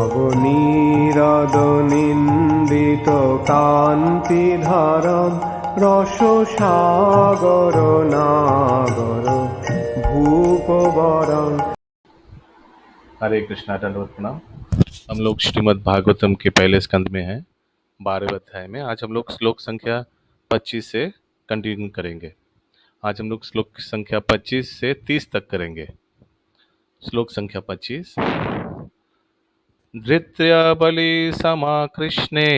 নবনীরদ-নিন্দিত কান্তিধারম রসসাগর নাগর भूपवरं। हरे कृष्णा, दंडवत प्रणाम। हम लोग श्रीमद् भागवतम के पहले स्कंद में हैं, 12वें अध्याय में। आज हम लोग श्लोक संख्या 25 से कंटिन्यू करेंगे। आज हम लोग श्लोक संख्या 25 से 30 तक करेंगे। श्लोक संख्या 25। धृत्या बलि समाकृष्णे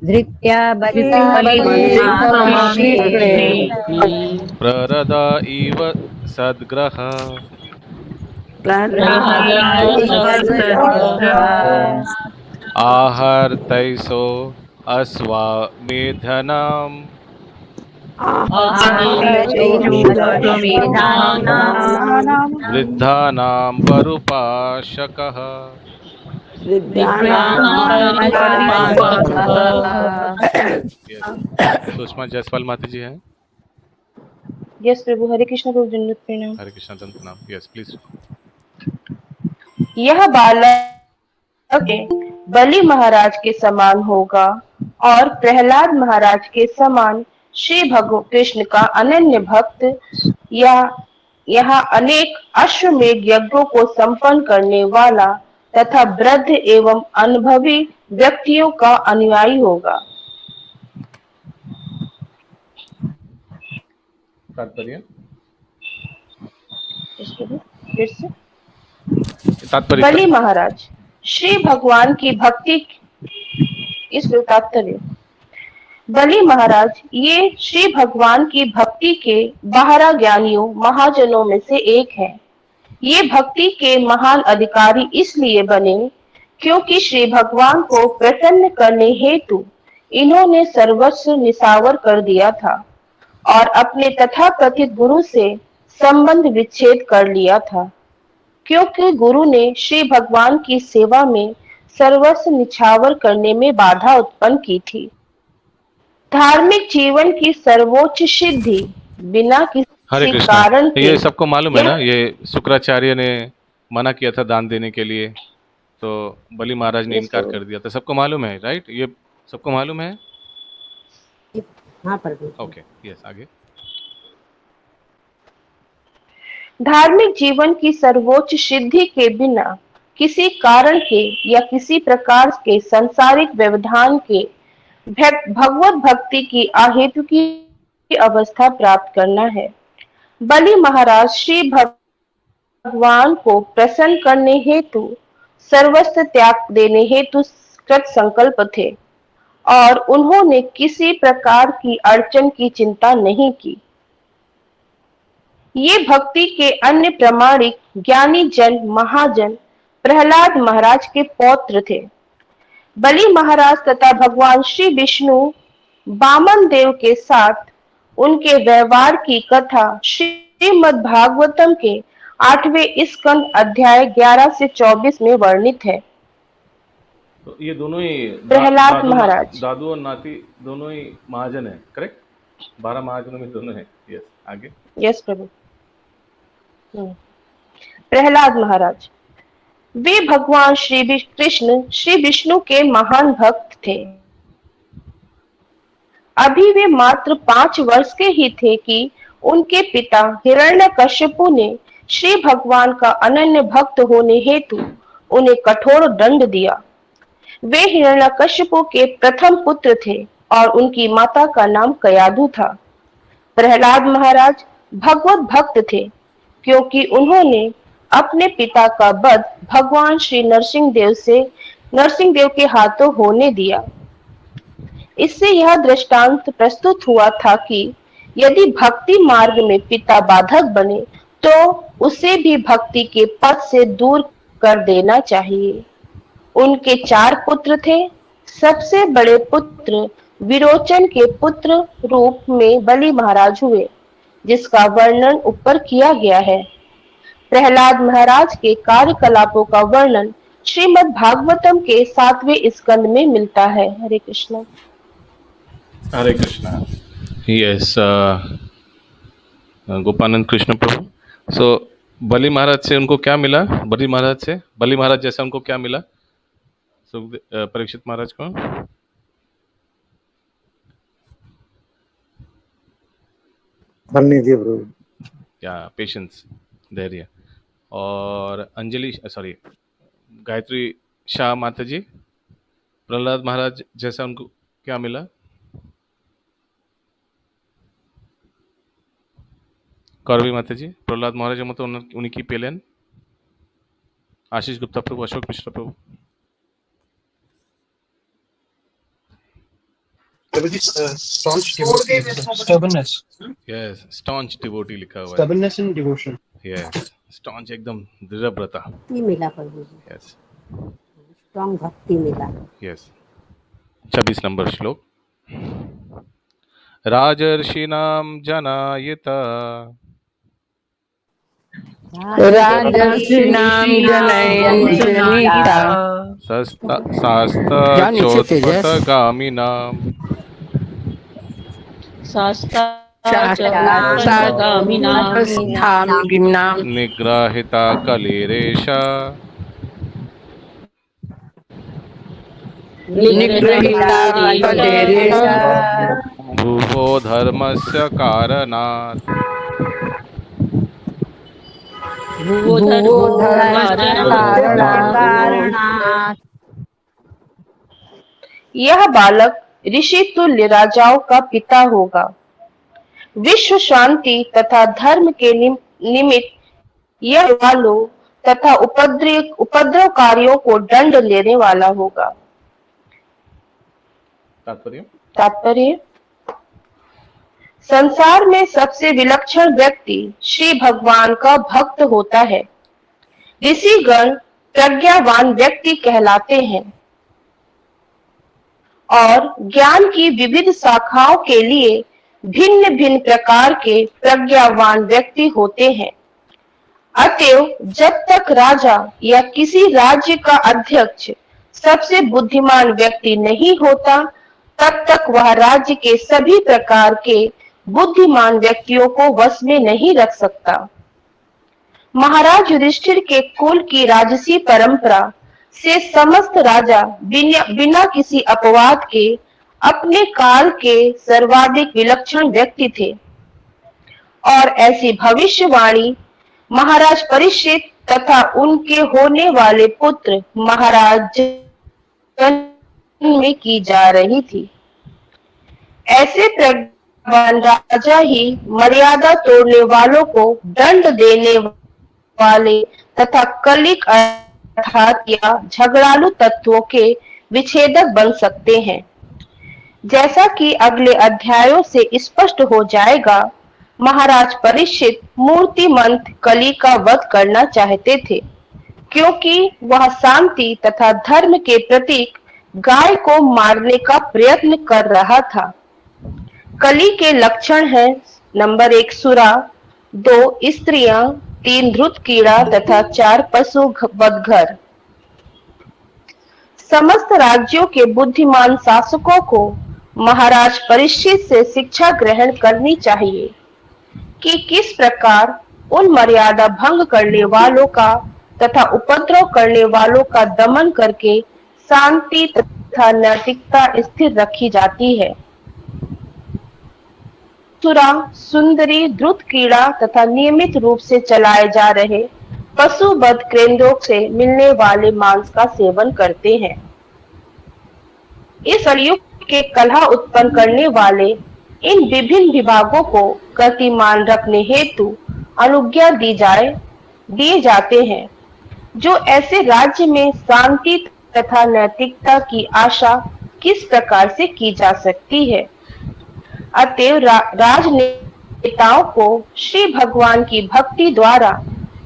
धृत्या प्ररदा इव सद्ग्रह आहर्तैसो अश्वमेधनाम् वृद्धानां वरुपाशकः। सुषमा जायसवाल माता जी हैं। यस प्रभु। हरे कृष्ण प्रभु, दंडवत प्रणाम। हरे कृष्णा, दंडवत प्रणाम। Yes please. यह बालक बलि महाराज के समान होगा और प्रहलाद महाराज के समान श्री भगवान कृष्ण का अनन्य भक्त, या यहाँ अनेक अश्वमेध यज्ञों को संपन्न करने वाला तथा वृद्ध एवं अनुभवी व्यक्तियों का अनुयायी होगा। तात्पर्य फिर से तात्पर्य बलि महाराज श्री भगवान की भक्ति, इस तात्पर्य बलि महाराज ये श्री भगवान की भक्ति के बाहरा ज्ञानियों महाजनों में से एक है। ये भक्ति के महान अधिकारी इसलिए बने क्योंकि श्री भगवान को प्रसन्न करने हेतु इन्होंने सर्वस्व निसावर कर दिया था और अपने तथाकथित गुरु से संबंध विच्छेद कर लिया था, क्योंकि गुरु ने श्री भगवान की सेवा में सर्वस्व निछावर करने में बाधा उत्पन्न की थी। धार्मिक जीवन की सर्वोच्च सिद्धि बिना हरे किसी कृष्णा। कारण के, ये सबको मालूम है ना, ये शुक्राचार्य ने मना किया था दान देने के लिए, तो बलि महाराज ने इनकार कर दिया था। सबको मालूम है, राइट? ये सबको मालूम है। हाँ प्रभु। ओके, यस, आगे। धार्मिक जीवन की सर्वोच्च सिद्धि के बिना किसी कारण के या किसी प्रकार के सांसारिक व्यवधान के भगवत भक्ति की अहेतु की अवस्था प्राप्त करना है। बलि महाराज श्री भगवान को प्रसन्न करने हेतु सर्वस्व त्याग देने हेतु कृत संकल्प थे और उन्होंने किसी प्रकार की अड़चन की चिंता नहीं की। ये भक्ति के अन्य प्रामाणिक ज्ञानी जन महाजन प्रहलाद महाराज के पौत्र थे। बलि महाराज तथा भगवान श्री विष्णु वामन देव के साथ उनके व्यवहार की कथा श्रीमद् भागवतम के 8वें स्कंद अध्याय 11 से 24 में वर्णित है। तो ये दोनों ही प्रहलाद महाराज, दादू और नाती दोनों ही महाजन है, करेक्ट? 12 महाजनों में दोनों है। यस, आगे। यस प्रभु। प्रहलाद महाराज वे भगवान श्री कृष्ण श्री विष्णु के महान भक्त थे। अभी वे मात्र 5 वर्ष के ही थे कि उनके पिता हिरण्यकश्यपु ने श्री भगवान का अनन्य भक्त होने हेतु उन्हें कठोर दंड दिया। वे हिरण्यकश्यपु के प्रथम पुत्र थे और उनकी माता का नाम कयाधु था। प्रहलाद महाराज भगवत भक्त थे क्योंकि उन्होंने अपने पिता का वध भगवान श्री नरसिंह देव के हाथों होने दिया। इससे यह दृष्टांत प्रस्तुत हुआ था कि यदि भक्ति मार्ग में पिता बाधक बने तो उसे भी भक्ति के पथ से दूर कर देना चाहिए। उनके 4 पुत्र थे। सबसे बड़े पुत्र विरोचन के पुत्र रूप में बलि महाराज हुए, जिसका वर्णन ऊपर किया गया है। प्रहलाद महाराज के कार्यकलापों का वर्णन श्रीमद् भागवतम के 7वें स्कंद में मिलता है। हरे कृष्णा। हरे कृष्णा। यस, गोपानंद कृष्ण प्रभु। सो बलि महाराज से उनको क्या मिला? बलि महाराज जैसा उनको क्या मिला परीक्षित महाराज को? धन्य प्रभु। क्या पेशेंस, धैर्य। और अंजलि सॉरी गायत्री शाह माता जी, प्रहलाद महाराज जैसा उनको क्या मिला? कौरवी माता जी, प्रहलाद महाराज मतलब उनकी पेलन। आशीष गुप्ता प्रभु, अशोक मिश्रा प्रभु। Stubbornness. यस, स्टॉन्च डिवोटी लिखा हुआ है। Stubbornness and devotion. Yes, staunch एकदम दृढ़व्रता। भक्ति मिला प्रभु जी, यस स्ट्रॉन्ग भक्ति मिला। यस। 26 नंबर श्लोक। राजर्षिणाम जनायिता राजर्षीणां जनयन्त्यनीता शास्त्रचोत्पथगामिनाम् शास्त्रार्थगामिनां निग्रहिता कलिरेषा निगृहीता कलेरेषा भुवो धर्मस्य कारणात् कारणात् यह बालक ऋषि तुल्य राजाओं का पिता होगा। विश्व शांति तथा धर्म के निमित्त यह वालों तथा उपद्रवकारियों को दंड लेने वाला होगा। तात्पर्य संसार में सबसे विलक्षण व्यक्ति श्री भगवान का भक्त होता है। ऋषिगण प्रज्ञावान व्यक्ति कहलाते हैं और ज्ञान की विविध शाखाओं के लिए भिन्न भिन्न प्रकार के प्रज्ञावान व्यक्ति होते हैं। अतएव जब तक राजा या किसी राज्य का अध्यक्ष सबसे बुद्धिमान व्यक्ति नहीं होता, तब तक वह राज्य के सभी प्रकार के बुद्धिमान व्यक्तियों को वश में नहीं रख सकता। महाराज युधिष्ठिर के कुल की राजसी परंपरा से समस्त राजा बिना किसी अपवाद के अपने काल के सर्वाधिक विलक्षण व्यक्ति थे और ऐसी भविष्यवाणी महाराज परीक्षित तथा उनके होने वाले पुत्र महाराज में की जा रही थी। ऐसे प्रज्ञावान राजा ही मर्यादा तोड़ने वालों को दंड देने वाले तथा कलिक अर्थात या झगड़ालू तत्वों के विच्छेदक बन सकते हैं। जैसा कि अगले अध्यायों से स्पष्ट हो जाएगा, महाराज परीक्षित मूर्तिमंत कली का वध करना चाहते थे, क्योंकि वह शांति तथा धर्म के प्रतीक गाय को मारने का प्रयत्न कर रहा था। कली के लक्षण हैं: नंबर 1 सुरा, 2 स्त्रियां, 3 धृत कीड़ा तथा 4 पशु बदघर। समस्त राज्यों के बुद्धिमान शासकों को महाराज परीक्षित से शिक्षा ग्रहण करनी चाहिए कि किस प्रकार उन मर्यादा भंग करने वालों का तथा उपद्रव करने वालों का दमन करके शांति तथा नैतिकता स्थिर रखी जाती है। सुरा, सुंदरी, द्रुत कीड़ा तथा नियमित रूप से चलाए जा रहे पशु बध केंद्रों से मिलने वाले मांस का सेवन करते हैं। इस कलयुग के कलह उत्पन्न करने वाले इन विभिन्न विभागों को गतिमान रखने हेतु अनुज्ञा दिए जाते हैं, जो ऐसे राज्य में शांति तथा नैतिकता की आशा किस प्रकार से की जा सकती है। अतएव राजनेताओं को श्री भगवान की भक्ति द्वारा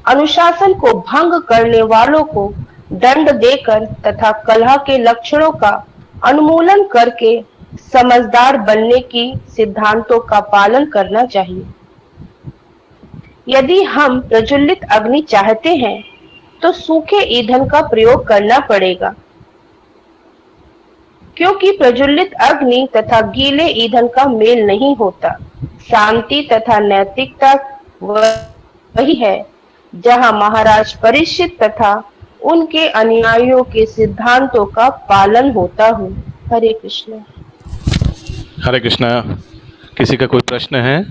अनुशासन को भंग करने वालों को दंड देकर तथा कलह के लक्षणों का उन्मूलन करके समझदार बनने की सिद्धांतों का पालन करना चाहिए। यदि हम प्रज्वलित अग्नि चाहते हैं तो सूखे ईंधन का प्रयोग करना पड़ेगा, क्योंकि प्रज्वलित अग्नि तथा गीले ईंधन का मेल नहीं होता। शांति तथा नैतिकता वही है जहां महाराज परीक्षित तथा उनके अनुयायियों के सिद्धांतों का पालन होता हो। हरे कृष्ण। हरे कृष्णा। किसी का कोई प्रश्न है?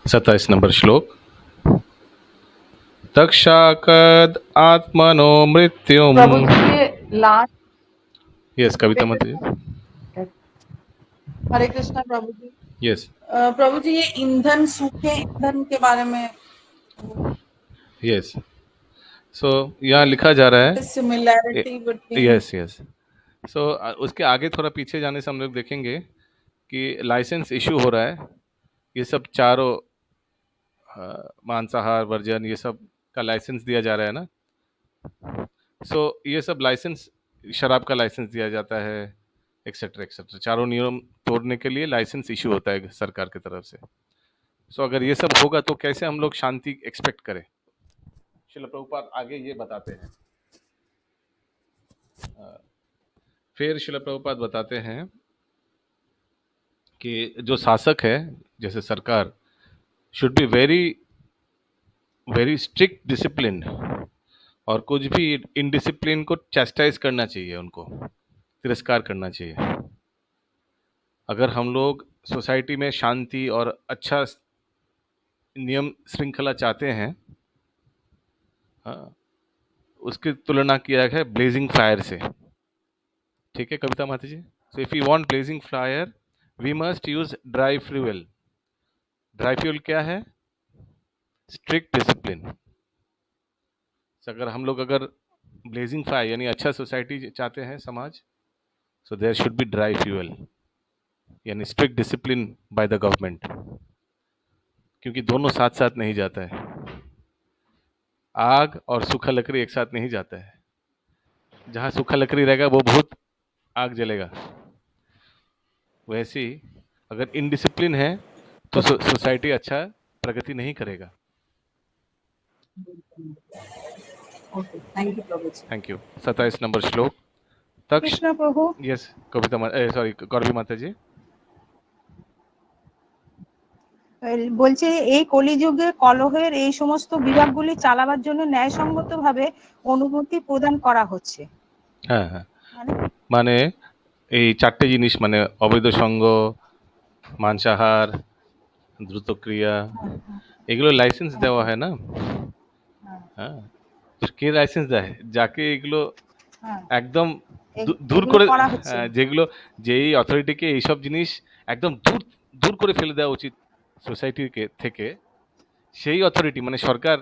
27 नंबर श्लोक। तक्षाकद आत्मनो मृत्युम। प्रभु जी ये लास्ट यस कविता माता जी। हरे कृष्णा प्रभु जी। यस प्रभु जी ये ईंधन सूखे ईंधन के बारे में यस। सो यहाँ लिखा जा रहा है। Similarity between. Yes yes. So उसके आगे थोड़ा पीछे जाने से हम लोग देखेंगे कि लाइसेंस इशू हो रहा है। ये सब चारों मांसाहार वर्जन ये सब का लाइसेंस दिया जा रहा है ना। सो ये सब लाइसेंस, शराब का लाइसेंस दिया जाता है, एक्सेट्रा एक्सेट्रा। चारों नियम तोड़ने के लिए लाइसेंस इशू होता है सरकार की तरफ से। सो अगर ये सब होगा तो कैसे हम लोग शांति एक्सपेक्ट करें? श्रील प्रभुपाद आगे ये बताते हैं। फिर श्रील प्रभुपाद बताते हैं कि जो शासक है जैसे सरकार should be very very strict discipline, और कुछ भी इनडिसिप्लिन को चैस्टाइज करना चाहिए, उनको तिरस्कार करना चाहिए। अगर हम लोग सोसाइटी में शांति और अच्छा नियम श्रृंखला चाहते हैं, हाँ, उसकी तुलना किया है ब्लेजिंग फायर से। ठीक है कविता माता जी। So if you want blazing fire we must use dry fuel. Dry fuel क्या है? Strict discipline. अगर हम लोग अगर ब्लेजिंग फायर यानी अच्छा सोसाइटी चाहते हैं समाज, so there should be dry fuel यानी strict discipline by the government. क्योंकि दोनों साथ साथ नहीं जाता है, आग और सूखा लकड़ी एक साथ नहीं जाता है। जहाँ सूखा लकड़ी रहेगा वो बहुत आग जलेगा। वैसे ही अगर इनडिसिप्लिन है तो सोसाइटी अच्छा प्रगति नहीं करेगा। Okay, thank you Prabhu ji. Thank you. 27 number श्लोक। तक्ष। কৃষ্ণ প্রভু यस कविता सॉरी गौरवी माता जी। বলছে এই কলিযুগে কলহের এই সমস্ত বিভাগগুলি চালাবার জন্য ন্যায়সঙ্গতভাবে অনুমতি প্রদান করা হচ্ছে। হ্যাঁ হ্যাঁ, মানে মানে এই চারটে জিনিস মানে অবৈধ সঙ্গ, মাংসাহার, দ্রুতক্রিয়া, এগুলো লাইসেন্স দেওয়া হয় না। হ্যাঁ, তো কে লাইসেন্স দেয়? যাকে এগুলো একদম দূর করে, যেগুলো যেই অথরিটিকে এইসব জিনিস একদম দূর দূর করে ফেলে দেওয়া উচিত সোসাইটিকে থেকে, সেই অথরিটি মানে সরকার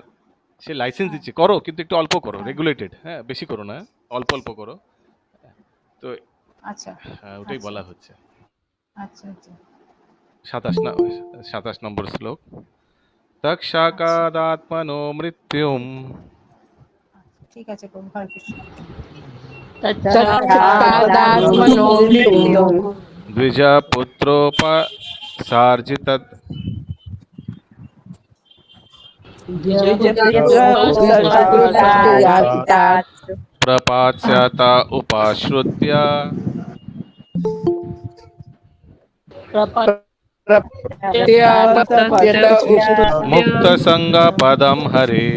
সে লাইসেন্স দিচ্ছে করো, কিন্তু একটু অল্প করো, রেগুলেটেড, হ্যাঁ বেশি করো না, অল্প অল্প করো। তো আচ্ছা ওটাই বলা হচ্ছে। আচ্ছা আচ্ছা 27 নম্বর শ্লোক। তক্ষাকাদাত্মনো মৃত্যুম ঠিক আছে প্রভু। হরে কৃষ্ণ। तच्चक्रादात्मनो मृत्युम् द्विजा पुत्रोपसार्जितत् प्रपास्यता उपाश्रुत्य मुक्तसंग पदम हरे।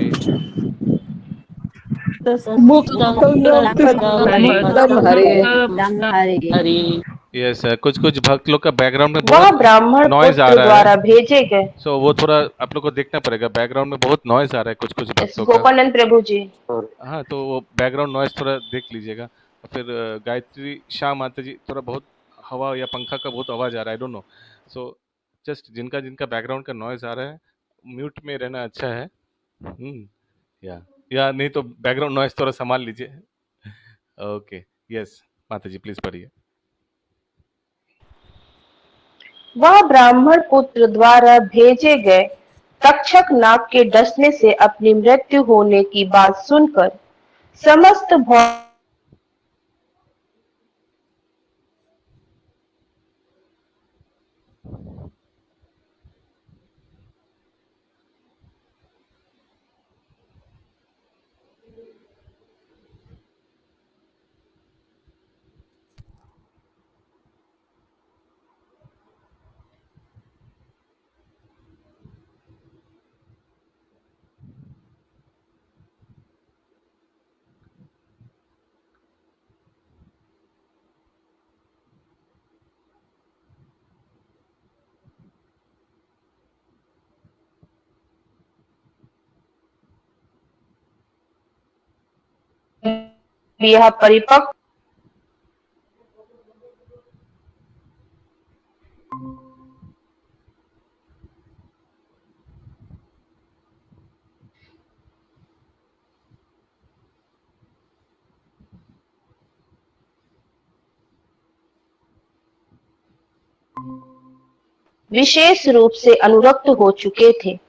यस कुछ कुछ भक्त लोग का बैकग्राउंड में वह बहुत ब्राह्मण नॉइज आ पुत्र रहा द्वारा है। भेजे गए। सो वो थोड़ा आप लोग को देखना पड़ेगा, बैकग्राउंड में बहुत नॉइज आ रहा है कुछ कुछ भक्तों का। गोपानंद प्रभु जी। हाँ तो वो बैकग्राउंड नॉइज थोड़ा देख लीजिएगा। फिर गायत्री शाह माता जी, थोड़ा बहुत हवा या पंखा का बहुत आवाज आ रहा है, I don't know. So just जिनका जिनका बैकग्राउंड का नॉइज आ रहा है म्यूट में रहना अच्छा है। या नहीं तो बैकग्राउंड नॉइज थोड़ा संभाल लीजिए। ओके यस माता जी प्लीज पढ़िए। वह ब्राह्मण पुत्र द्वारा भेजे गए तक्षक नाग के डसने से अपनी मृत्यु होने की बात सुनकर समस्त यह परिपक्व विशेष रूप से अनुरक्त हो चुके थे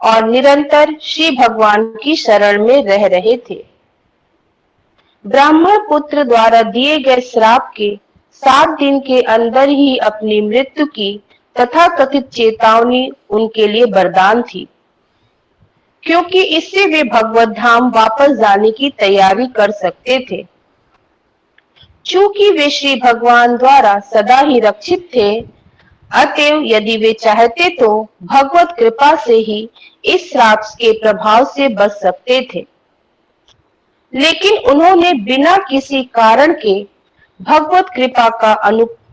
और निरंतर श्री भगवान की शरण में रह रहे थे। ब्राह्मण पुत्र द्वारा दिए गए श्राप के 7 दिन के अंदर ही अपनी मृत्यु की तथाकथित चेतावनी उनके लिए वरदान थी, क्योंकि इससे वे भगवत धाम वापस जाने की तैयारी कर सकते थे। चूंकि वे श्री भगवान द्वारा सदा ही रक्षित थे, अतएव यदि वे चाहते तो भगवत कृपा से ही इस श्राप के प्रभाव से बच सकते थे, लेकिन उन्होंने बिना किसी कारण के भगवत कृपा का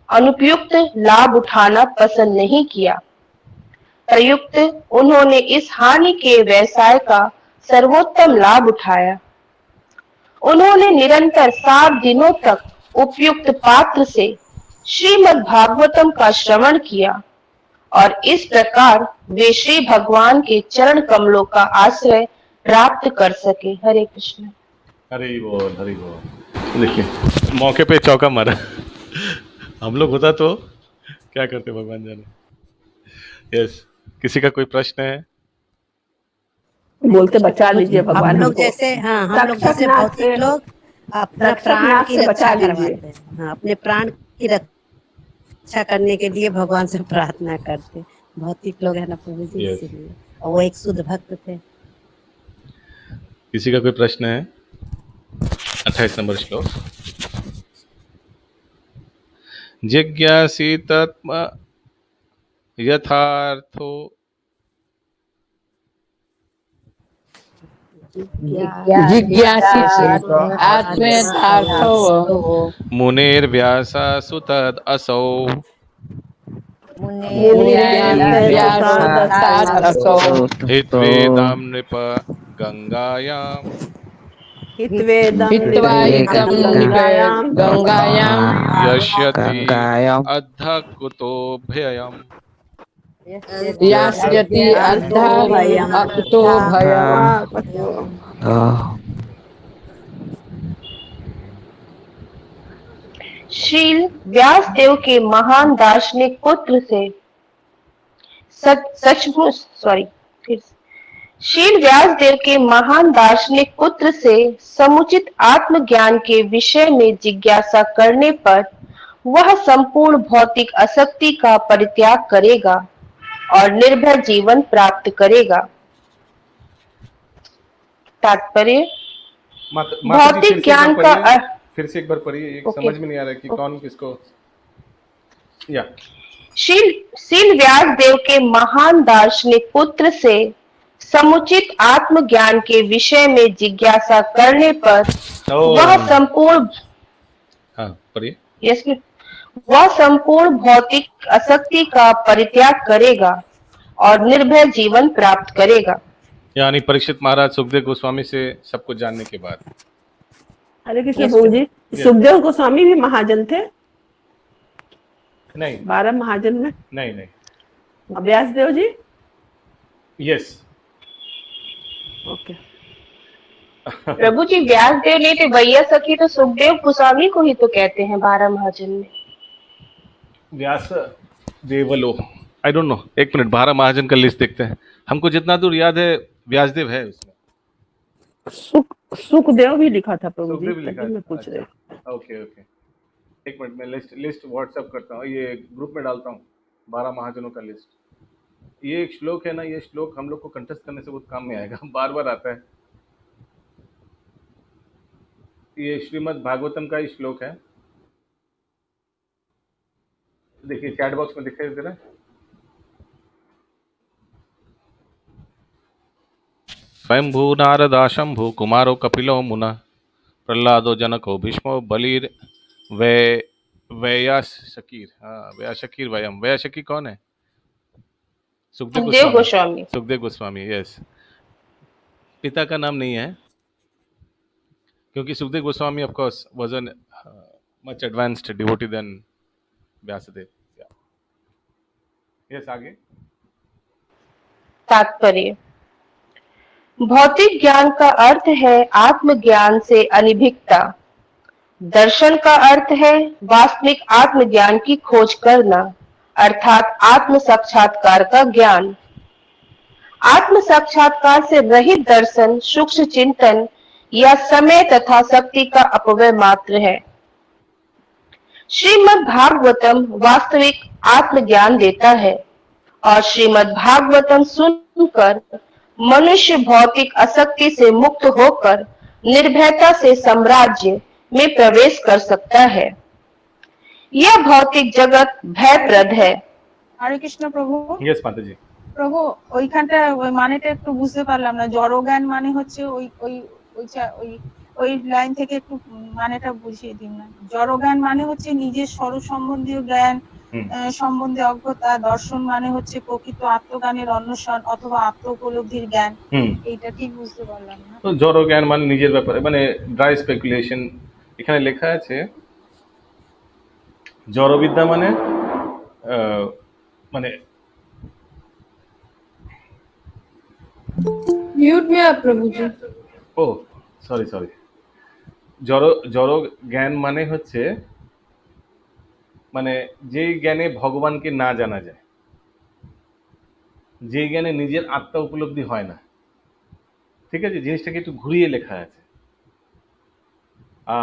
अनुपयुक्त लाभ उठाना पसंद नहीं किया। प्रयुक्त उन्होंने इस हानि के व्यवसाय का सर्वोत्तम लाभ उठाया। उन्होंने निरंतर 7 दिनों तक उपयुक्त पात्र से श्रीमद् भागवतम का श्रवण किया और इस प्रकार वे श्री भगवान के चरण कमलों का आश्रय प्राप्त कर सके। हरे कृष्ण। हरी बोल हरी बोल। देखिए मौके पे चौका मारा। हम लोग होता तो क्या करते भगवान जाने। यस, किसी का कोई प्रश्न है? बोलते बचा लीजिए भगवान हम लोग हमको। जैसे हम लोग जैसे तक्षकनाथ भौतिक से लोग अपना प्राण तक्षकनाथ की से रक्षा बचा लीजिए। करवाते हैं। हाँ, अपने प्राण की रक्षा करने के लिए भगवान से प्रार्थना करते हैं। भौतिक लोग है ना प्रभु जी, Yes. इसीलिए। और वो एक शुद्ध भक्त थे। किसी का कोई प्रश्न है? 28 नंबर श्लोक। जिज्ञासी तत्म यथार्थो जिज्ञासित आत्मयथार्थो मुनेर्व्यासा सुतद असौ मुनिर्व्यासादसादसौ हित्वेदाम नृप गंगायाम हित्वा इदं गंगायां यश्यति अद्ध कुतोभयम् यास्यति अद्धा अकुतो भयम्। श्रील व्यासदेव के महान दार्शनिक पुत्र से श्रील व्यासदेव के महान दार्शनिक पुत्र से समुचित आत्मज्ञान के विषय में जिज्ञासा करने पर वह संपूर्ण भौतिक आसक्ति का परित्याग करेगा और निर्भय जीवन प्राप्त करेगा। तात्पर्य भौतिक ज्ञान का फिर से एक बार पढ़िए। समझ में नहीं आ रहा कि कौन किसको। या श्रील व्यासदेव के महान दार्शनिक पुत्र से समुचित आत्मज्ञान के विषय में जिज्ञासा करने पर वह संपूर्ण पढ़िए। वह संपूर्ण भौतिक आसक्ति का परित्याग करेगा और निर्भय जीवन प्राप्त करेगा। यानी परीक्षित महाराज सुखदेव गोस्वामी से सब कुछ जानने के बाद। हरे कृष्ण प्रभु जी। सुखदेव गोस्वामी भी महाजन थे? नहीं। 12 महाजन में? नहीं। व्यासदेव जी? यस। ओके। प्रभु जी व्यासदेव ने तो भैया सखी तो सुखदेव गोस्वामी को ही तो कहते हैं 12 महाजन में। व्यास देवलो आई डोंट नो। एक मिनट, 12 महाजन का लिस्ट देखते हैं। हमको जितना दूर याद है व्यासदेव है उसमें। सुखदेव भी लिखा था प्रभु जी, लिखा मैं पूछ रही। ओके। एक मिनट में लिस्ट व्हाट्सएप करता हूँ, ये ग्रुप में डालता हूँ 12 महाजनों का लिस्ट। ये एक श्लोक है ना, ये श्लोक हम लोग को कंठस्थ करने से बहुत काम में आएगा। बार बार आता है। ये श्रीमद् भागवतम का ही श्लोक है। देखिए चैट बॉक्स में दिखाई दे रहा है। स्वयंभू नारदाशंभु कुमारो कपिलो मुना प्रहलादो जनको भीष्मो बलिर व्यासकीर। हाँ, व्यासकीर वयम। व्यासकीर कौन है? सुखदेव गोस्वामी। सुखदेव गोस्वामी, यस। पिता का नाम नहीं है। क्योंकि Sukhdev Goswami of course was an much advanced devotee than Vyasdev. Yes, आगे। तात्पर्य। भौतिक ज्ञान का अर्थ है आत्मज्ञान से अनभिज्ञता। दर्शन का अर्थ है वास्तविक आत्मज्ञान की खोज करना, अर्थात आत्म साक्षात्कार का ज्ञान। आत्म साक्षात्कार से रहित दर्शन सूक्ष्म चिंतन या समय तथा शक्ति का अपव्यय मात्र है। श्रीमद् भागवतम वास्तविक आत्मज्ञान देता है और श्रीमद् भागवतम सुनकर मनुष्य भौतिक आसक्ति से मुक्त होकर निर्भयता से साम्राज्य में प्रवेश कर सकता है। यह भौतिक जगत भयप्रद है। হরে কৃষ্ণ প্রভু। यस माता जी। প্রভু ওইখানটা ওই মানেটা একটু বুঝতে পারলাম না। জড়জ্ঞান মানে হচ্ছে ওই ওই ওই ওই লাইন থেকে একটু মানেটা বুঝিয়ে দিন না। জড়জ্ঞান মানে হচ্ছে নিজের স্বরূপ সম্বন্ধীয় জ্ঞান সম্বন্ধে অজ্ঞতা, দর্শন মানে হচ্ছে প্রকৃত আত্মজ্ঞানের অন্বেষণ অথবা আত্ম উপলব্ধির জ্ঞান। এইটা ঠিক বুঝতে পারলাম না। তো জড় জ্ঞান মানে নিজের ব্যাপারে, মানে ড্রাই স্পেকুলেশন। এখানে লেখা আছে জড়বিদ্যা মানে মানে म्यूट में आप प्रभु जी। ও সরি সরি, জড় জ্ঞান মানে হচ্ছে মানে যে জ্ঞানে ভগবানকে না জানা যায়, যে জ্ঞানে নিজের আত্মা উপলব্ধি হয় না। ঠিক আছে, জিনিসটাকে একটু ঘুরিয়ে লেখা আছে।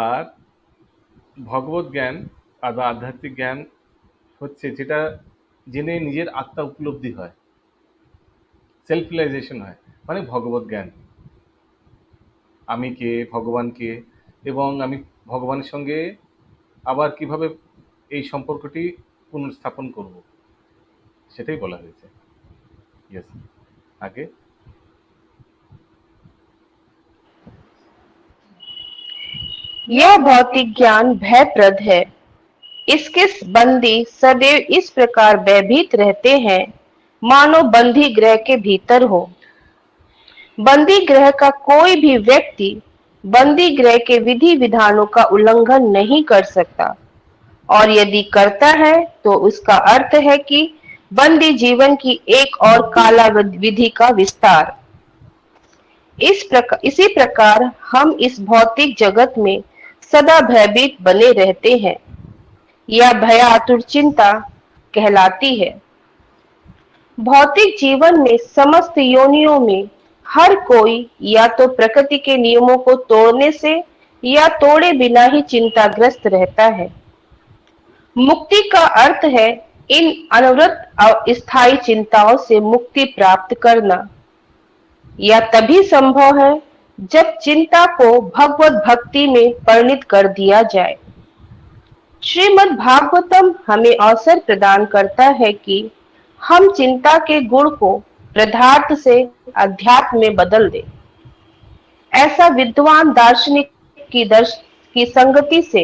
আর ভগবত জ্ঞান আর বা আধ্যাত্মিক জ্ঞান হচ্ছে যেটা জেনে নিজের আত্মা উপলব্ধি হয়, সেলফ রিয়েলাইজেশন হয়, মানে ভগবত জ্ঞান। আমি কে, ভগবান কে, এবং আমি ভগবানের সঙ্গে আবার কিভাবে এই সম্পর্কটি পুনর্স্থাপন করব, সেটাই বলা হয়েছে। यस, आगे। यह भौतिक ज्ञान भयप्रद है। इसके बंदी सदैव इस प्रकार भयभीत रहते हैं मानो बंदी गृह के भीतर हो। बंदी गृह का कोई भी व्यक्ति बंदी गृह के विधि विधानों का उल्लंघन नहीं कर सकता, और यदि करता है तो उसका अर्थ है कि बंदी जीवन की एक और कालावधि का विस्तार। इसी प्रकार हम इस भौतिक जगत में सदा भयभीत बने रहते हैं। यह भयातुर चिंता कहलाती है। भौतिक जीवन में समस्त योनियों में हर कोई या तो प्रकृति के नियमों को तोड़ने से या तोड़े बिना ही चिंताग्रस्त रहता है। मुक्ति का अर्थ है इन अनवरत स्थायी चिंताओं से मुक्ति प्राप्त करना। यह तभी संभव है जब चिंता को भगवत भक्ति में परिणित कर दिया जाए। श्रीमद् भागवतम हमें अवसर प्रदान करता है कि हम चिंता के गुण को पदार्थ से अध्यात्म में बदल दें। ऐसा विद्वान दार्शनिक की संगति से,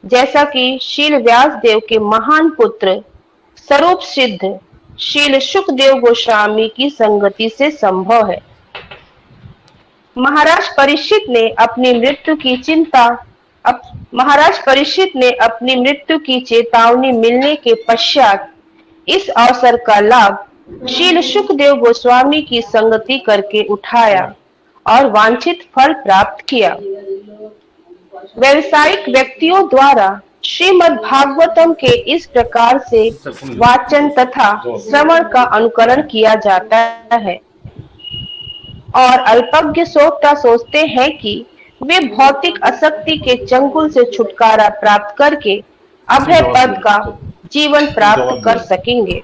जैसा कि शील व्यास देव के महान पुत्र स्वरूप सिद्ध शील सुखदेव गोस्वामी की संगति से संभव है। महाराज परीक्षित ने अपनी मृत्यु की चेतावनी मिलने के पश्चात इस अवसर का लाभ शील सुखदेव गोस्वामी की संगति करके उठाया और वांछित फल प्राप्त किया। व्यवसायिक व्यक्तियों द्वारा श्रीमद् भागवतम के इस प्रकार से वाचन तथा श्रवण का अनुकरण किया जाता है, और अल्पज्ञ सोचता सोचते हैं कि वे भौतिक आसक्ति के चंगुल से छुटकारा प्राप्त करके अभय पद का जीवन प्राप्त कर सकेंगे।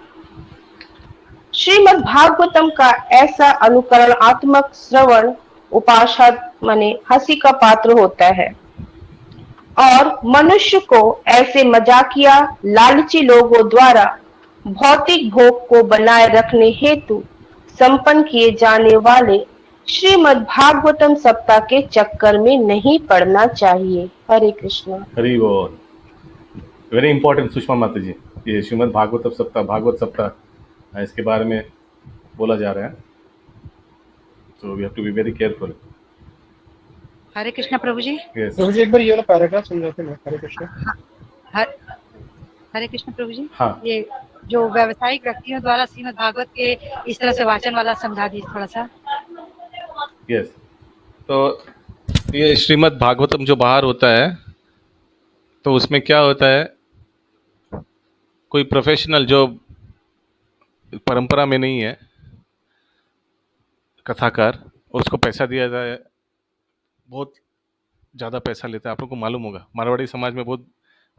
श्रीमद् भागवतम का ऐसा अनुकरणात्मक श्रवण उपासद माने हंसी का पात्र होता है, और मनुष्य को ऐसे मजाकिया लालची लोगों द्वारा भौतिक भोग को बनाए रखने हेतु संपन्न किए जाने वाले श्रीमद् भागवतम सप्ताह के चक्कर में नहीं पड़ना चाहिए। हरे कृष्णा। हरि बोल। वेरी इंपॉर्टेंट सुषमा माता जी, ये श्रीमद् भागवतम सप्ताह, भागवत सप्ताह, इसके बारे में बोला जा रहा है, तो we have to be very careful. Hare Krishna प्रभु जी। यस प्रभु जी एक बार ये वाला पैराग्राफ समझाते ना, हरे कृष्ण। हर- हरे कृष्ण प्रभु जी। हाँ ये जो व्यावसायिक व्यक्तियों द्वारा श्रीमद् भागवत के इस तरह से वाचन वाला समझा दीजिए थोड़ा सा। यस। तो ये श्रीमद् भागवतम जो बाहर होता है तो उसमें क्या होता है, कोई प्रोफेशनल जो परंपरा में नहीं है कथाकार, उसको पैसा दिया जाए, बहुत ज़्यादा पैसा लेता है। आप लोग को मालूम होगा मारवाड़ी समाज में बहुत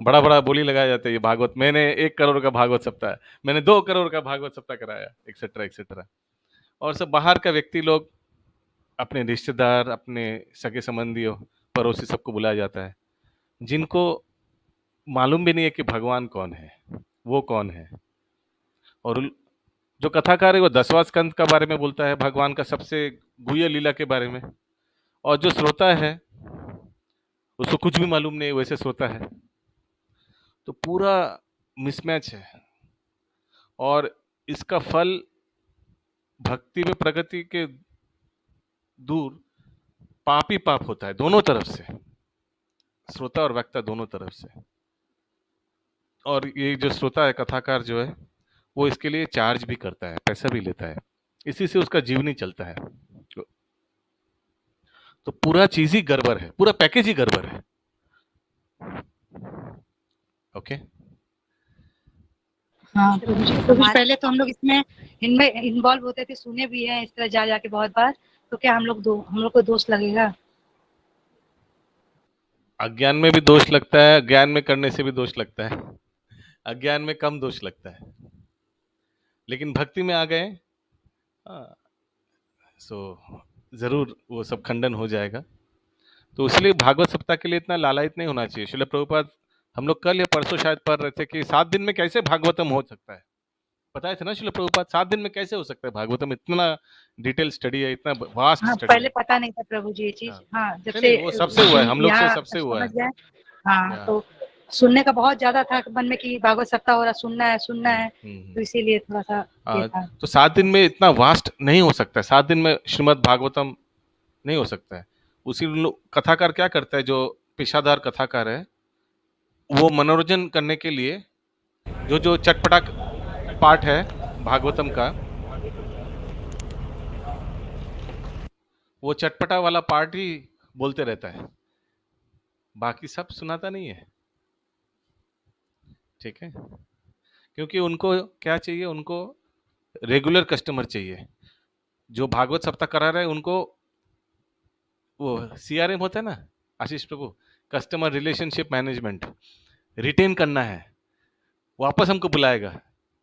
बड़ा बड़ा बोली लगाया जाता है, ये भागवत मैंने 1 करोड़ का भागवत सप्ताह, मैंने 2 करोड़ का भागवत सप्ताह कराया, एक्सेट्रा एक्सेट्रा। और सब बाहर का व्यक्ति लोग, अपने रिश्तेदार, अपने सगे संबंधियों, पड़ोसी, सबको बुलाया जाता है, जिनको मालूम भी नहीं है कि भगवान कौन है, वो कौन है। और जो कथाकार है वो 10वां स्कंद का बारे में बोलता है, भगवान का सबसे गुह्य लीला के बारे में, और जो श्रोता है उसको कुछ भी मालूम नहीं, वैसे श्रोता है। तो पूरा मिसमैच है, और इसका फल भक्ति में प्रगति के दूर पाप ही पाप होता है, दोनों तरफ से, श्रोता और वक्ता दोनों तरफ से। और ये जो श्रोता है, कथाकार जो है, वो इसके लिए चार्ज भी करता है, पैसा भी लेता है, इसी से उसका जीवनी चलता है। तो पूरा चीज ही गड़बड़ है, पूरा पैकेज ही गड़बड़ है। ओके। हाँ प्रभु जी, पहले तो हम लोग इसमें इनमें इन्वॉल्व होते थे, सुने भी हैं इस तरह जा जाके बहुत बार, तो क्या हम लोग को दोष लगेगा? अज्ञान में भी दोष लगता है, ज्ञान में करने से भी दोष लगता है। अज्ञान में कम दोष लगता है, लेकिन भक्ति में आ गए सो जरूर वो सब खंडन हो जाएगा। तो इसलिए भागवत सप्ताह के लिए इतना लालायित नहीं होना चाहिए। श्रील प्रभुपाद, हम लोग कल या परसों शायद पढ़ रहे थे कि 7 दिन में कैसे भागवतम हो सकता है, बताए थे ना श्रील प्रभुपाद, 7 दिन में कैसे हो सकता है भागवतम, इतना डिटेल स्टडी है, इतना वास्ट हाँ, स्टडी पहले है। पता नहीं था प्रभु जी ये चीज। हाँ, जब नहीं, से नहीं, वो सबसे हुआ है, हम लोग से यहाँ सबसे हुआ है। समझ गए। हाँ, तो सुनने का बहुत ज्यादा था मन में कि भागवत सप्ताह हो रहा, सुनना है, तो इसीलिए थोड़ा सा ये था। तो 7 दिन में इतना वास्ट नहीं हो सकता है, 7 दिन में श्रीमद् भागवतम नहीं हो सकता है। उसी कथाकार क्या करता है, जो पेशादार कथाकार है, वो मनोरंजन करने के लिए जो चटपटा पाठ है भागवतम का, वो चटपटा वाला पार्ट ही बोलते रहता है, बाकी सब सुनाता नहीं है। ठीक है, क्योंकि उनको क्या चाहिए, उनको रेगुलर कस्टमर चाहिए। जो भागवत सप्ताह करा रहे हैं उनको वो CRM होता है ना आशीष प्रभु, कस्टमर रिलेशनशिप मैनेजमेंट, रिटेन करना है, वापस हमको बुलाएगा।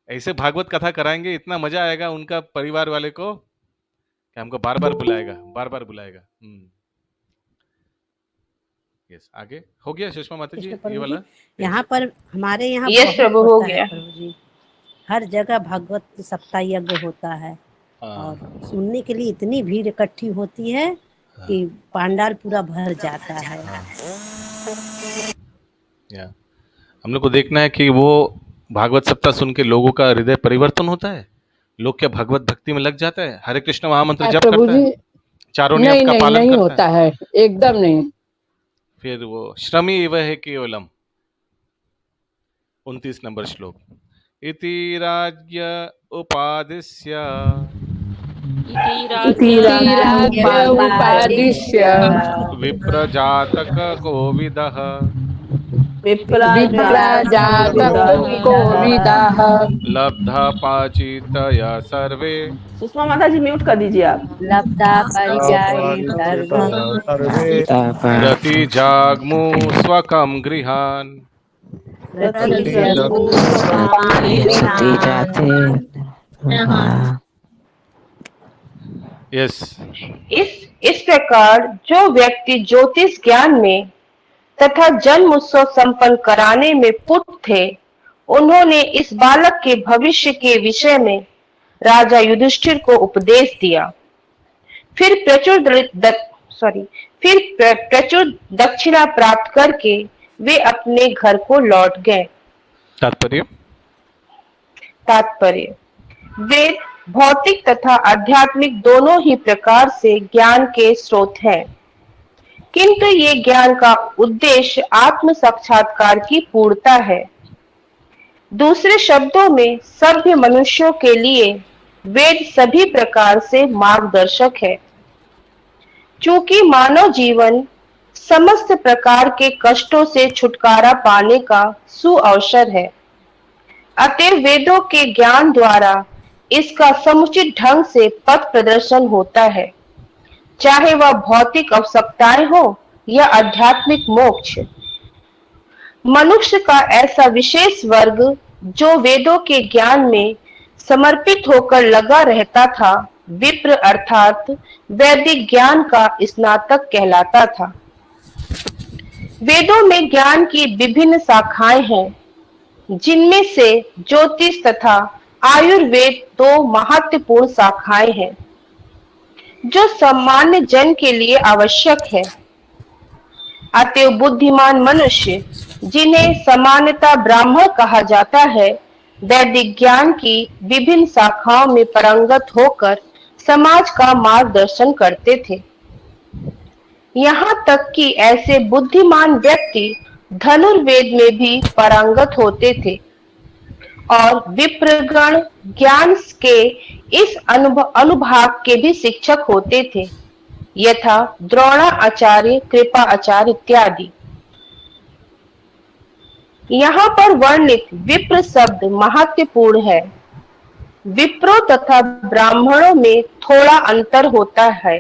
ऐसे भागवत कथा कराएंगे, इतना मजा आएगा उनका परिवार वाले को कि हमको बार बार बुलाएगा। यस, आगे हो गया सुषमा माता जी ये वाला। यहाँ पर हमारे यहाँ यस बहुत प्रभु, हो होता है गया। प्रभु जी, हर जगह भागवत सप्ताह यज्ञ होता है, और सुनने के लिए इतनी भीड़ इकट्ठी होती है कि पांडाल पूरा भर जाता है। हम लोग को देखना है कि वो भागवत सप्ताह सुन के लोगों का हृदय परिवर्तन होता है, लोग क्या भगवत भक्ति में लग जाता है, हरे कृष्ण महामंत्र जप करता है, चारों नियम का पालन नहीं करता होता है, एकदम नहीं। फिर वो श्रमी एव है केवलम, 29 नंबर श्लोक, इति राज्य उपादिश्य उपादिश्य विप्रजातक कोविदः विप्रजातकोविदः लब्धा पाचितया सर्वे। सुषमा माता जी म्यूट कर दीजिए आप। लब्धा सर्वे रति जाग्मु स्वकं गृहान् यस। इस प्रकार जो व्यक्ति ज्योतिष ज्ञान में तथा जन्म उत्सव संपन्न कराने में पुट थे, उन्होंने इस बालक के भविष्य के विषय में राजा युधिष्ठिर को उपदेश दिया। फिर प्रचुर दक्षिणा प्राप्त करके वे अपने घर को लौट गए। तात्पर्य, वेद भौतिक तथा आध्यात्मिक दोनों ही प्रकार से ज्ञान के स्रोत हैं। किंतु ये ज्ञान का उद्देश्य आत्म साक्षात्कार की पूर्णता है। दूसरे शब्दों में सभ्य मनुष्यों के लिए वेद सभी प्रकार से मार्गदर्शक है। चूंकि मानव जीवन समस्त प्रकार के कष्टों से छुटकारा पाने का सुअवसर है, अतएव वेदों के ज्ञान द्वारा इसका समुचित ढंग से पथ प्रदर्शन होता है, चाहे वह भौतिक आवश्यकताएं हो या आध्यात्मिक मोक्ष। मनुष्य का ऐसा विशेष वर्ग जो वेदों के ज्ञान में समर्पित होकर लगा रहता था, विप्र अर्थात वैदिक ज्ञान का स्नातक कहलाता था। वेदों में ज्ञान की विभिन्न शाखाएं हैं, जिनमें से ज्योतिष तथा आयुर्वेद दो महत्वपूर्ण शाखाएं हैं, जो सामान्य जन के लिए आवश्यक है। अतएव बुद्धिमान मनुष्य, जिन्हें सामान्यतः ब्राह्मण कहा जाता है, वैदिक ज्ञान की विभिन्न शाखाओं में पारंगत होकर समाज का मार्गदर्शन करते थे। यहाँ तक कि ऐसे बुद्धिमान व्यक्ति धनुर्वेद में भी पारंगत होते थे और विप्रगण ज्ञान के इस अनुभाग के भी शिक्षक होते थे, यथा द्रोणाचार्य, कृपाचार्य इत्यादि। यहाँ पर वर्णित विप्र शब्द महत्वपूर्ण है। विप्रों तथा ब्राह्मणों में थोड़ा अंतर होता है।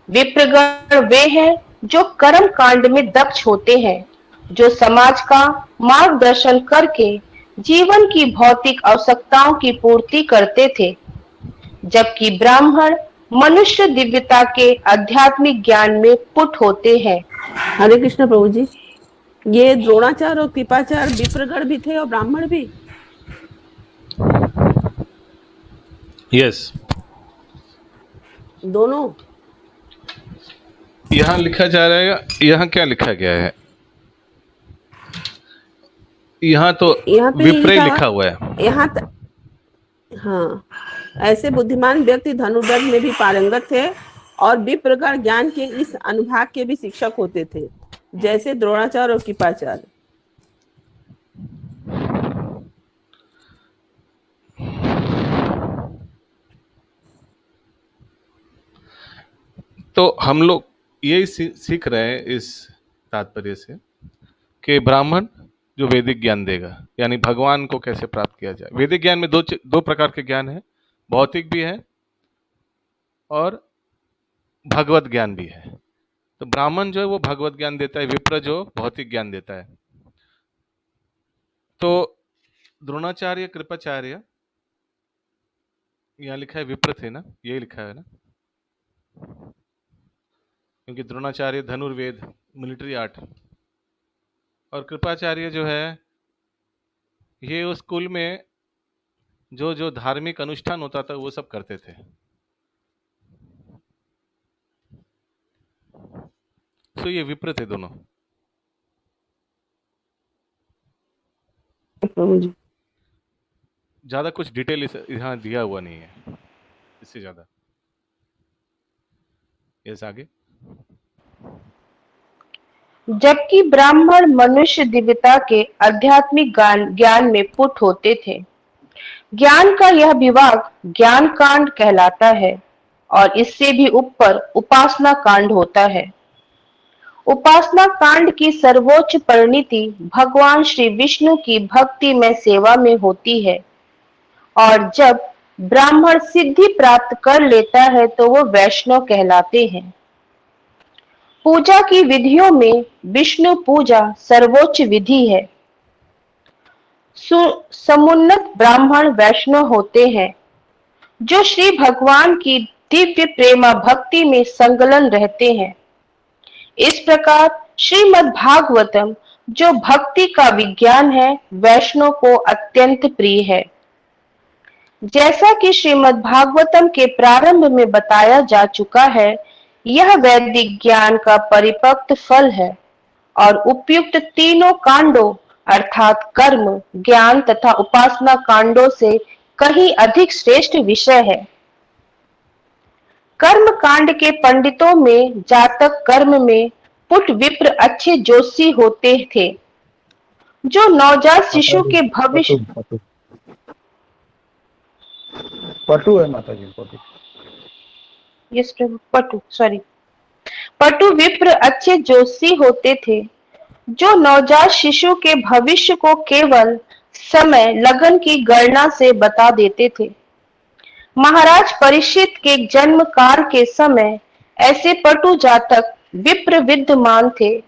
विप्रगण वे हैं जो कर्म कांड में दक्ष होते हैं, जो समाज का मार्गदर्शन करके जीवन की भौतिक आवश्यकताओं की पूर्ति करते थे, जबकि ब्राह्मण मनुष्य दिव्यता के आध्यात्मिक ज्ञान में पुट होते हैं। हरे कृष्ण प्रभु जी, ये द्रोणाचार्य और कृपाचार्य विप्रगण भी थे और ब्राह्मण भी? यस, दोनों। यहाँ लिखा जा रहा है, यहाँ क्या लिखा गया है? यहाँ तो विप्र लिखा हुआ है। यहाँ हाँ, ऐसे बुद्धिमान व्यक्ति धनुर्वेद में भी पारंगत थे और विप्रगण ज्ञान के इस अनुभाग के भी शिक्षक होते थे, जैसे द्रोणाचार्य और कृपाचार्य। तो हम लोग यही सीख रहे हैं इस तात्पर्य से कि ब्राह्मण जो वैदिक ज्ञान देगा, यानी भगवान को कैसे प्राप्त किया जाए। वैदिक ज्ञान में दो प्रकार के ज्ञान है, भौतिक भी है और भगवत ज्ञान भी है। तो ब्राह्मण जो है वो भगवत ज्ञान देता है, विप्र जो भौतिक ज्ञान देता है। तो द्रोणाचार्य, कृपाचार्य, यहाँ लिखा है विप्र थे ना, यही लिखा है ना, क्योंकि द्रोणाचार्य धनुर्वेद मिलिट्री आर्ट और कृपाचार्य जो है ये उस स्कूल में जो जो धार्मिक अनुष्ठान होता था वो सब करते थे। तो ये विप्र थे दोनों। ज्यादा कुछ डिटेल यहाँ दिया हुआ नहीं है इससे ज्यादा। यस, आगे। जबकि ब्राह्मण मनुष्य दिव्यता के आध्यात्मिक ज्ञान में पुट होते थे। ज्ञान का यह विभाग ज्ञान कांड कहलाता है और इससे भी ऊपर उपासना कांड होता है। उपासना कांड की सर्वोच्च परिणति भगवान श्री विष्णु की भक्ति में सेवा में होती है और जब ब्राह्मण सिद्धि प्राप्त कर लेता है तो वो वैष्णव कहलाते हैं। पूजा की विधियों में विष्णु पूजा सर्वोच्च विधि है। समुन्नत ब्राह्मण वैष्णव होते हैं जो श्री भगवान की दिव्य प्रेमा भक्ति में संलग्न रहते हैं। इस प्रकार श्रीमद् भागवतम जो भक्ति का विज्ञान है, वैष्णव को अत्यंत प्रिय है। जैसा कि श्रीमद् भागवतम के प्रारंभ में बताया जा चुका है, यह वैदिक ज्ञान का परिपक्व फल है और उपयुक्त तीनों कांडों अर्थात कर्म, ज्ञान तथा उपासना कांडों से कहीं अधिक श्रेष्ठ विषय है। कर्म कांड के पंडितों में जातक कर्म में पुट विप्र अच्छे जोशी होते थे, जो नवजात शिशु के भविष्य पटु है माता जी, पटु। यस प्रभु, पटु विप्र अच्छे जोशी होते थे, जो नवजात शिशु के भविष्य को केवल समय लगन की गणना से बता देते थे। महाराज परीक्षित के जन्म काल के समय ऐसे पटु जातक विप्र विद्यमान थे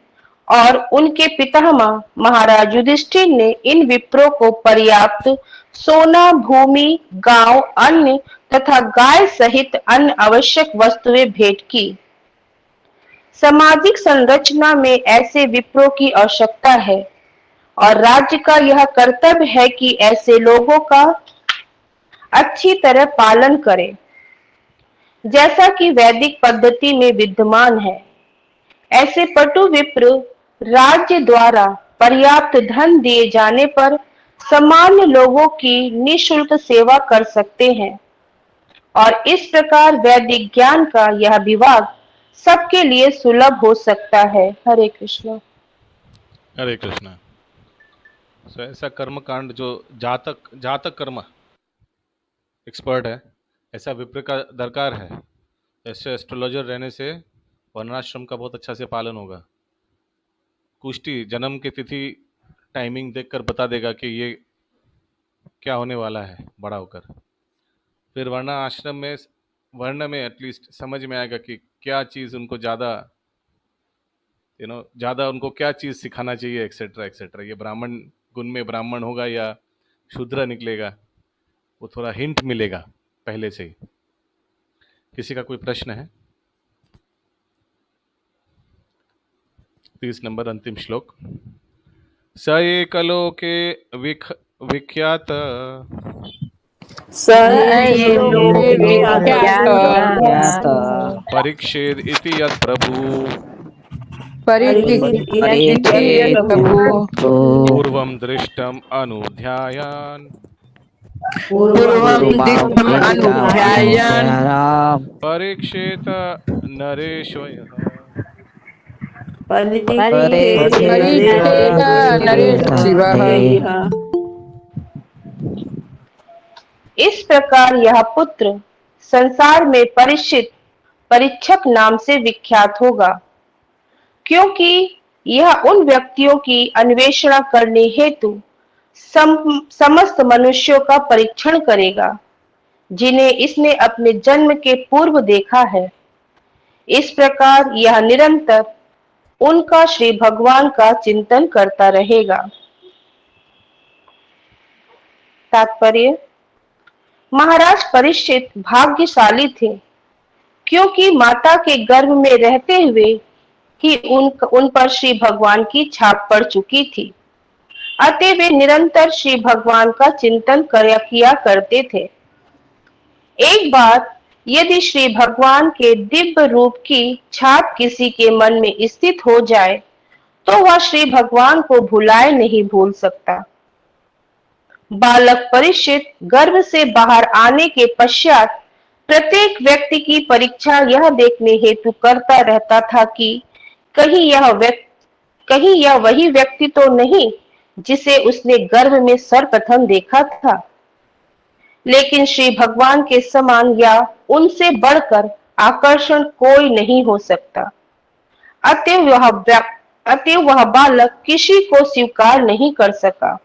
और उनके पितामह महाराज युधिष्ठिर ने इन विप्रों को पर्याप्त सोना, भूमि, गांव, अन्न तथा गाय सहित अन्य आवश्यक वस्तुएं भेंट की। सामाजिक संरचना में ऐसे विप्रों की आवश्यकता है और राज्य का यह कर्तव्य है कि ऐसे लोगों का अच्छी तरह पालन करे, जैसा कि वैदिक पद्धति में विद्यमान है। ऐसे पटु विप्र राज्य द्वारा पर्याप्त धन दिए जाने पर सामान्य लोगों की निःशुल्क सेवा कर सकते हैं और इस प्रकार वैदिक ज्ञान का यह विभाग सबके लिए सुलभ हो सकता है। हरे कृष्ण। हरे कृष्ण। ऐसा कर्म कांड जो जातक कर्म एक्सपर्ट है, ऐसा विप्र का दरकार है। ऐसे एस्ट्रोलॉजर रहने से वर्णाश्रम का बहुत अच्छा से पालन होगा। कुष्टी जन्म की तिथि टाइमिंग देखकर बता देगा कि ये क्या होने वाला है बड़ा होकर। फिर वर्ण आश्रम में वर्ण में एटलीस्ट समझ में आएगा कि क्या चीज़ उनको ज़्यादा उनको क्या चीज़ सिखाना चाहिए, एक्सेट्रा एक्सेट्रा। ये ब्राह्मण गुण में ब्राह्मण होगा या शूद्र निकलेगा, वो थोड़ा हिंट मिलेगा पहले से ही। किसी का कोई प्रश्न है? 30 नंबर अंतिम श्लोक। स एकलोके विख्यात परीक्षेद इति यत् प्रभु पूर्वं दृष्टम अनुध्यायान् परीक्षेत नरेश्वयः। इस प्रकार यह पुत्र संसार में परीक्षक नाम से विख्यात होगा, क्योंकि यह उन व्यक्तियों की अन्वेषण करने हेतु समस्त मनुष्यों का परीक्षण करेगा जिन्हें इसने अपने जन्म के पूर्व देखा है। इस प्रकार यह निरंतर उनका श्री भगवान का चिंतन करता रहेगा। तात्पर्य: महाराज परीक्षित भाग्यशाली थे, क्योंकि माता के गर्भ में रहते हुए ही उन पर श्री भगवान की छाप पड़ चुकी थी। अतः वे निरंतर श्री भगवान का चिंतन किया करते थे। एक बार यदि श्री भगवान के दिव्य रूप की छाप किसी के मन में स्थित हो जाए तो वह श्री भगवान को भुलाए नहीं भूल सकता। बालक परीक्षित गर्भ से बाहर आने के पश्चात प्रत्येक व्यक्ति की परीक्षा यह देखने हेतु करता रहता था कि कहीं यह वही व्यक्ति तो नहीं जिसे उसने गर्भ में सर्वप्रथम देखा था। लेकिन श्री भगवान के समान या उनसे बढ़कर आकर्षण कोई नहीं हो सकता। अतएव वह बालक किसी को स्वीकार नहीं कर सका।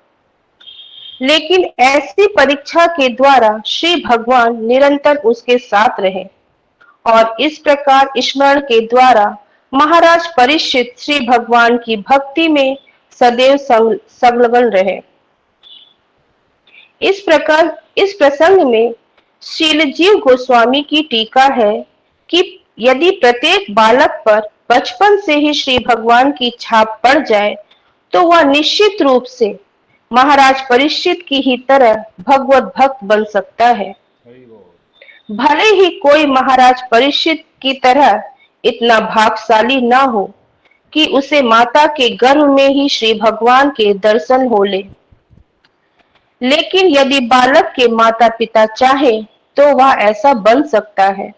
लेकिन ऐसी परीक्षा के द्वारा श्री भगवान निरंतर उसके साथ रहे और इस प्रकार स्मरण के द्वारा महाराज परीक्षित श्री भगवान की भक्ति में सदैव संलग्न रहे। इस प्रसंग में शीलजीव गोस्वामी की टीका है कि यदि प्रत्येक बालक पर बचपन से ही श्री भगवान की छाप पड़ जाए तो वह निश्चित रूप से महाराज परीक्षित की ही तरह भगवत भक्त बन सकता है। भले ही कोई महाराज परीक्षित की तरह इतना भाग्यशाली ना हो कि उसे माता के गर्भ में ही श्री भगवान के दर्शन हो ले, लेकिन यदि बालक के माता पिता चाहे तो वह ऐसा बन सकता है।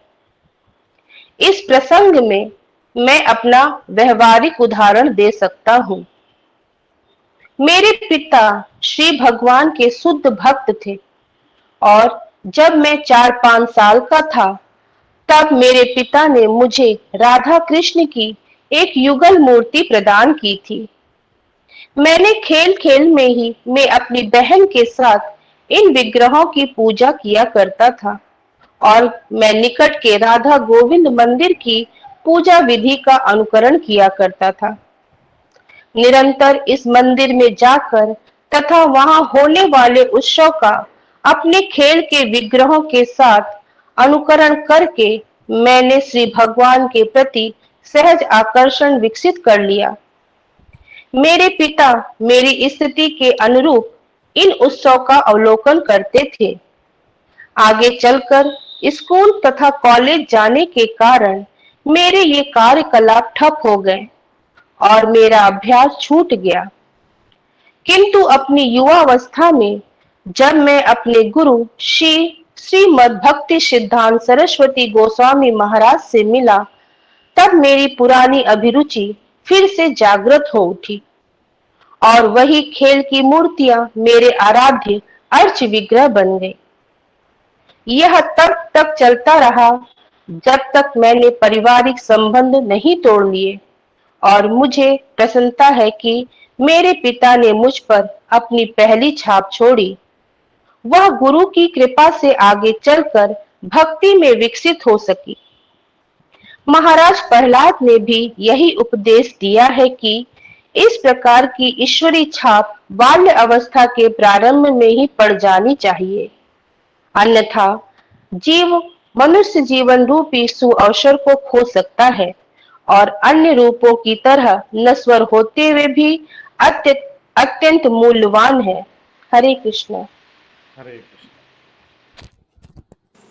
इस प्रसंग में मैं अपना व्यवहारिक उदाहरण दे सकता हूँ। मेरे पिता श्री भगवान के शुद्ध भक्त थे और जब मैं 4-5 साल का था तब मेरे पिता ने मुझे राधा कृष्ण की एक युगल मूर्ति प्रदान की थी। मैंने खेल खेल में ही मैं अपनी बहन के साथ इन विग्रहों की पूजा किया करता था और मैं निकट के राधा गोविंद मंदिर की पूजा विधि का अनुकरण किया करता था। निरंतर इस मंदिर में जाकर तथा वहां होने वाले उत्सव का अपने खेल के विग्रहों के साथ अनुकरण करके मैंने श्री भगवान के प्रति सहज आकर्षण विकसित कर लिया। मेरे पिता मेरी स्थिति के अनुरूप इन उत्सव का अवलोकन करते थे। आगे चलकर स्कूल तथा कॉलेज जाने के कारण मेरे ये कार्यकलाप ठप हो गए और मेरा अभ्यास छूट गया। किंतु अपनी युवावस्था में जब मैं अपने गुरु श्रीमद् भक्ति सिद्धांत सरस्वती गोस्वामी महाराज से मिला तब मेरी पुरानी अभिरुचि फिर से जागृत हो उठी और वही खेल की मूर्तियां मेरे आराध्य अर्च विग्रह बन गई। यह तब तक चलता रहा जब तक मैंने पारिवारिक संबंध नहीं तोड़ लिए और मुझे प्रसन्नता है कि मेरे पिता ने मुझ पर अपनी पहली छाप छोड़ी। वह गुरु की कृपा से आगे चलकर भक्ति में विकसित हो सकी। महाराज प्रहलाद ने भी यही उपदेश दिया है कि इस प्रकार की ईश्वरी छाप बाल्य अवस्था के प्रारंभ में ही पड़ जानी चाहिए, अन्यथा जीव मनुष्य जीवन रूपी सुअवसर को खो सकता है और अन्य रूपों की तरह नश्वर होते हुए भी अत्यंत मूल्यवान है। हरे कृष्ण। हरे